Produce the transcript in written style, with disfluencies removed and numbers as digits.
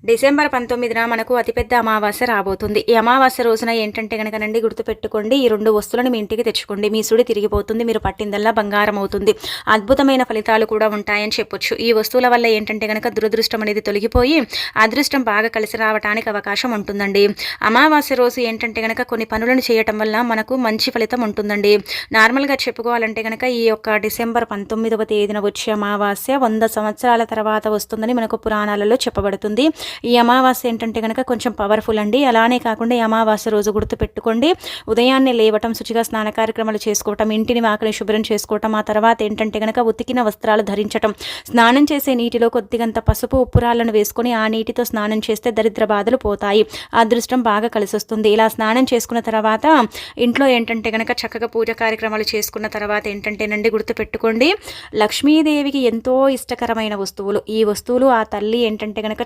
December 19న మనకు అతిపెద్ద అమావాస్య రాబోతుంది. ఈ అమావాస్య రోజున ఏంటంటే గనకనండి గుర్తుపెట్టుకోండి, ఈ 2 వస్తువులను మీ ఇంటికి తెచ్చుకోండి. మీ సుడి తిరిగిపోతుంది. మీరు పట్టిందల్లా బంగారం అవుతుంది. అద్భుతమైన ఫలితాలు కూడా ఉంటాయని చెప్పొచ్చు. ఈ వస్తువుల వల్ల ఏంటంటే గనక దురదృష్టం అనేది తొలగిపోయి అదృష్టం బాగా కలిసి రావడానికి అవకాశం ఉంటుందండి. అమావాస్య రోజు ఏంటంటే గనక కొన్ని పనులను చేయటం వల్ల మనకు మంచి ఫలితం ఉంటుందండి. నార్మల్‌గా చెప్పుకోవాలంటే గనక ఈ యొక్క డిసెంబర్ 19వ తేదీన వచ్చే అమావాస్య 100 సంవత్సరాల తర్వాత వస్తుందని మనకు పురాణాలలో చెప్పబడుతుంది. ఈ అమావాస్య ఏంటంటే గనక కొంచెం పవర్ఫుల్ అండి. అలానే కాకుండా ఈ అమావాస్య రోజు గుర్తుపెట్టుకోండి, ఉదయాన్నే లేవటం, శుచిగా స్నాన కార్యక్రమాలు చేసుకోవటం, ఇంటిని వాకిలి శుభ్రం చేసుకోవటం, ఆ తర్వాత ఏంటంటే గనక ఉతికిన వస్త్రాలు ధరించటం, స్నానం చేసే నీటిలో కొద్దిగంత పసుపు ఉప్పురాలను వేసుకొని ఆ నీటితో స్నానం చేస్తే దరిద్ర బాధలు పోతాయి, అదృష్టం బాగా కలిసొస్తుంది. ఇలా స్నానం చేసుకున్న తర్వాత ఇంట్లో ఏంటంటే గనక చక్కగా పూజ కార్యక్రమాలు చేసుకున్న తర్వాత ఏంటంటేనండి గుర్తుపెట్టుకోండి, లక్ష్మీదేవికి ఎంతో ఇష్టకరమైన వస్తువులు ఈ వస్తువులు. ఆ తల్లి ఏంటంటే గనక